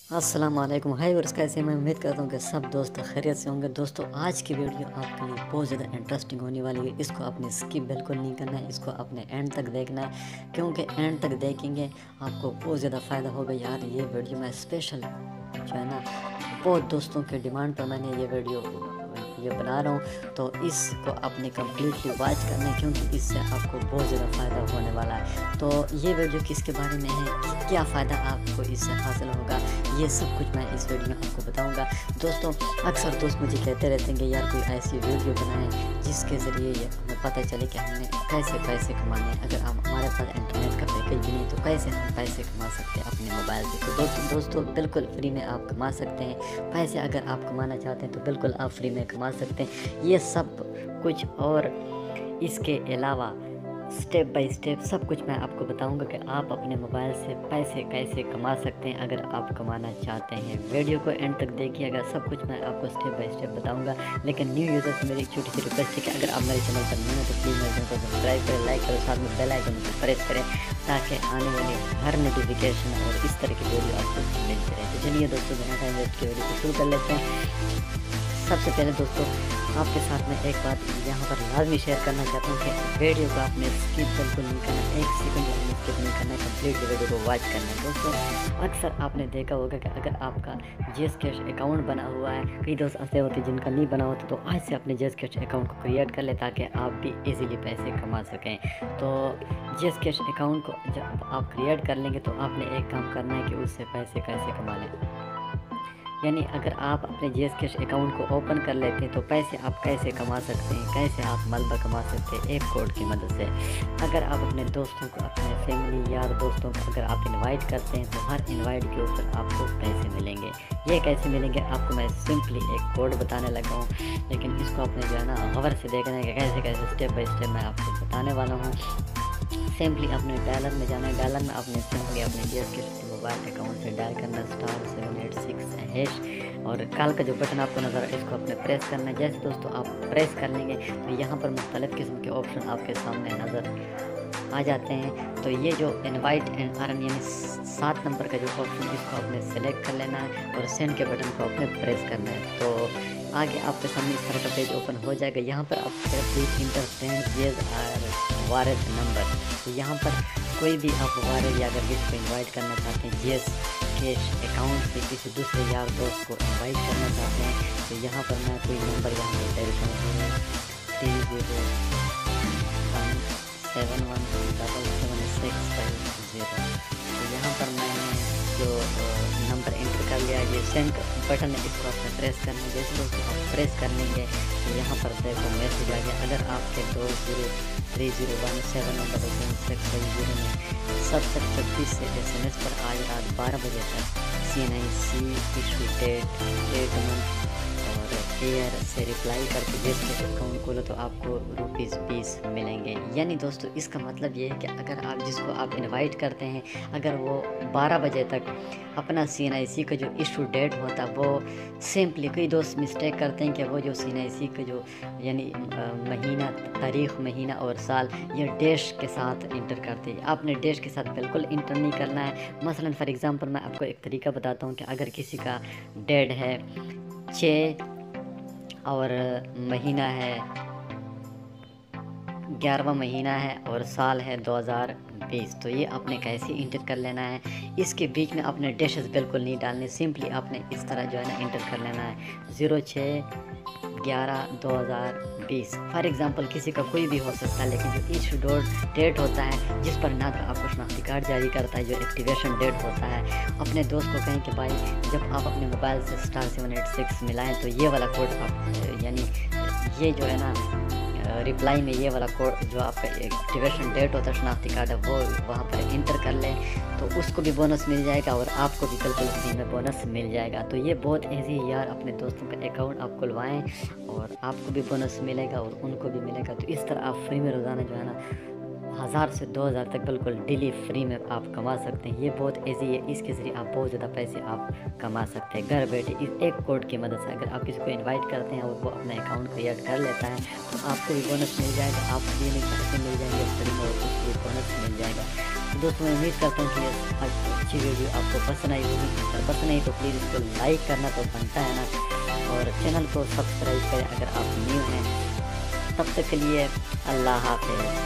السلام علیکم، ہائی ورس کیسے میں امید کرتا ہوں کہ سب دوست خیریت سے ہوں گے۔ دوستو آج کی ویڈیو آپ کے لیے بہت زیادہ انٹرسٹنگ ہونے والی ہے۔ اس کو آپ نے اسکپ بالکل نہیں کرنا ہے، اس کو آپ نے اینڈ تک دیکھنا ہے، کیونکہ اینڈ تک دیکھیں گے آپ کو بہت زیادہ فائدہ ہوگا۔ یار یہ ویڈیو میں اسپیشل جو ہے نا بہت دوستوں کے ڈیمانڈ پر میں نے یہ ویڈیو بنا رہا ہوں، تو اس کو آپ نے کمپلیٹلی واچ کرنا ہے، کیونکہ اس سے آپ کو بہت زیادہ فائدہ ہونے والا ہے۔ تو یہ ویڈیو کس کے بارے میں ہے، کیا فائدہ آپ کو اس سے حاصل ہوگا، یہ سب کچھ میں اس ویڈیو میں آپ کو بتاؤں گا۔ دوستوں اکثر دوست مجھے کہتے رہتے ہیں کہ یار کوئی ایسی ویڈیو بنائیں جس کے ذریعے ہمیں پتہ چلے کہ ہم نے کیسے پیسے کمانے ہیں۔ اگر ہمارے پاس انٹرنیٹ کا پیکیج بھی نہیں تو کیسے ہم پیسے کما سکتے ہیں اپنے موبائل سے۔ تو دوستوں بالکل فری میں آپ کما سکتے ہیں پیسے۔ اگر آپ کمانا چاہتے ہیں تو بالکل آپ فری میں کما سکتے ہیں۔ یہ سب کچھ اور اس کے علاوہ سٹیپ بائی سٹیپ سب کچھ میں آپ کو بتاؤں گا کہ آپ اپنے موبائل سے پیسے کیسے کما سکتے ہیں اگر آپ کمانا چاہتے ہیں۔ ویڈیو کو اینڈ تک دیکھیے گا، سب کچھ میں آپ کو سٹیپ بائی سٹیپ بتاؤں گا۔ لیکن نیو یوزر سے میری چھوٹی سی ریکویسٹ ہے کہ اگر آپ میرے چینل پر نئے ہیں تو پلیز میرے چینل کو سبسکرائب کریں، لائک کریں، ساتھ میں بیل آئیکن کو پریس کریں تاکہ آنے والی ہر نوٹیفیکیشن اور اس طرح کی ویڈیو آپ کو ملتی رہے۔ تو چلیے دوستوں بنا ٹائم ویسٹ کی ویڈیو کو شروع کر لیتے ہیں۔ سب سے پہلے دوستوں آپ کے ساتھ میں ایک بات یہاں پر لازمی شیئر کرنا چاہتا ہوں کہ ویڈیو کو آپ نے اسکپ بالکل نہیں کرنا، ایک سیکنڈ آپ نے اسکپ نہیں کرنا ہے، کمپلیٹ ویڈیو کو واچ کرنا ہے۔ دوستوں اکثر آپ نے دیکھا ہوگا کہ اگر آپ کا جیس کیش اکاؤنٹ بنا ہوا ہے، کئی دوست ایسے ہوتے ہیں جن کا نہیں بنا ہوتا، تو آج سے اپنے جیس کیش اکاؤنٹ کو کریٹ کر لیں تاکہ آپ بھی ایزیلی پیسے کما سکیں۔ تو جیس کیش اکاؤنٹ کو جب آپ کریٹ کر لیں گے تو آپ نے ایک کام کرنا ہے کہ اس سے پیسے کیسے کما لیں، یعنی اگر آپ اپنے جیس کیش اکاؤنٹ کو اوپن کر لیتے ہیں تو پیسے آپ کیسے کما سکتے ہیں، کیسے آپ ملبہ کما سکتے ہیں ایک کوڈ کی مدد سے۔ اگر آپ اپنے دوستوں کو، اپنے فیملی یار دوستوں کو اگر آپ انوائٹ کرتے ہیں تو ہر انوائٹ کے اوپر آپ کو پیسے ملیں گے۔ یہ کیسے ملیں گے آپ کو میں سمپلی ایک کوڈ بتانے لگا ہوں، لیکن اس کو آپ نے جو ہے نا غور سے دیکھنا ہے کہ کیسے کیسے اسٹیپ بائی اسٹیپ میں آپ کو بتانے والا ہوں۔ سمپلی اپنے ڈائلر میں جانا ہے، ڈائلر میں آپ نے سمپلی اپنے جیس کیش موبائل اکاؤنٹ سے ڈائل کرنا *786# اور کال کا جو بٹن آپ کو نظر ہے اس کو اپنے پریس کرنا ہے۔ جیسے دوستوں آپ پریس کر لیں گے تو یہاں پر مختلف قسم کے آپشن آپ کے سامنے نظر آ جاتے ہیں۔ تو یہ جو انوائٹ اینڈ ارن یعنی 7 نمبر کا جو آپشن اس کو آپ نے سلیکٹ کر لینا ہے اور سینڈ کے بٹن کو آپ نے پریس کرنا ہے، تو آگے آپ کے سامنے اس طرح کا پیج اوپن ہو جائے گا۔ یہاں پر آپ پلیز انٹر فرینڈ جیز اور وارد نمبر، تو یہاں پر کوئی بھی آپ وارد یا اگر کسی کو انوائٹ کرنا چاہتے ہیں جیس کیش اکاؤنٹ سے کسی دوسرے یار دوست کو انوائٹ کرنا چاہتے ہیں تو یہاں پر میں کوئی نمبر یہاں پہ ڈائل کروں گا 3017177650۔ تو یہاں پر میں نے جو نمبر انٹر کر لیا، یہ سینڈ بٹن ہے اس کو آپ نے پریس کرنا ہے۔ جیسے دوستوں آپ پریس کر لیں گے تو یہاں پر دیکھو میسیج آ گیا۔ اگر آپ کے 2030177650 میں 7026 سے SMS پر آج رات 12 بجے تک CNIC ایشو ڈیٹ منتھ اور ایئر سے ریپلائی کر کے جیس کیش اکاؤنٹ کھولو تو آپ کو ₹20 ملیں گے۔ یعنی دوستو اس کا مطلب یہ ہے کہ اگر آپ جس کو آپ انوائٹ کرتے ہیں اگر وہ 12 بجے تک اپنا CNIC کا جو ایشو ڈیٹ ہوتا ہے وہ سمپلی، کئی دوست مسٹیک کرتے ہیں کہ وہ جو CNIC کا جو یعنی مہینہ، تاریخ، مہینہ اور سال یہ ڈیش کے ساتھ انٹر کرتے ہیں۔ آپ نے ڈیش کے ساتھ بالکل انٹر نہیں کرنا ہے۔ مثلا فار ایگزامپل میں آپ کو ایک طریقہ بتاتا ہوں کہ اگر کسی کا ڈیٹ ہے 6 اور مہینہ ہے 11واں مہینہ ہے اور سال ہے 2020، تو یہ آپ نے کیسے انٹر کر لینا ہے، اس کے بیچ میں آپ نے ڈیشز بالکل نہیں ڈالنے، سمپلی آپ نے اس طرح جو ہے نا انٹر کر لینا ہے 06/11/2020۔ فار ایگزامپل کسی کا کوئی بھی ہو سکتا ہے، لیکن جو ایشو ڈیٹ ہوتا ہے جس پر نہ تو آپ کو شناختی کارڈ جاری کرتا ہے، جو ایکٹیویشن ڈیٹ ہوتا ہے، اپنے دوست کو کہیں کہ بھائی جب آپ اپنے موبائل سے *786 ملائیں تو یہ والا کوڈ آپ یعنی یہ جو ہے نا ریپلائی میں یہ والا کوڈ جو آپ کا ایکٹیویشن ڈیٹ ہوتا ہے شناختی کارڈ ہے وہ وہاں پر انٹر کر لیں تو اس کو بھی بونس مل جائے گا اور آپ کو بھی بالکل فری میں بونس مل جائے گا۔ تو یہ بہت ایزی یار اپنے دوستوں کا اکاؤنٹ آپ کھلوائیں اور آپ کو بھی بونس ملے گا اور ان کو بھی ملے گا۔ تو اس طرح آپ فری میں روزانہ جو ہے نا 1000 سے 2000 تک بالکل ڈیلی فری میں آپ کما سکتے ہیں۔ یہ بہت ایزی ہے، اس کے ذریعے آپ بہت زیادہ پیسے آپ کما سکتے ہیں گھر بیٹھے اس ایک کوڈ کی مدد سے۔ اگر آپ کسی کو انوائٹ کرتے ہیں اور وہ اپنا اکاؤنٹ کریٹ کر لیتا ہے تو آپ کو بھی بونس مل جائے گا، آپ کو بھی پیسے مل جائیں گے فری میں اور اس کو بھی بونس مل جائے گا۔ تو دوستوں میں امید کرتا ہوں کہ یہ اچھی ویڈیو آپ کو پسند آئی ہوگی، اگر پسند آئی تو پلیز اس کو لائک کرنا تو بنتا ہے نا، اور چینل کو سبسکرائب کریں اگر آپ نیو ہیں۔ تب تک کے لیے اللہ حافظ۔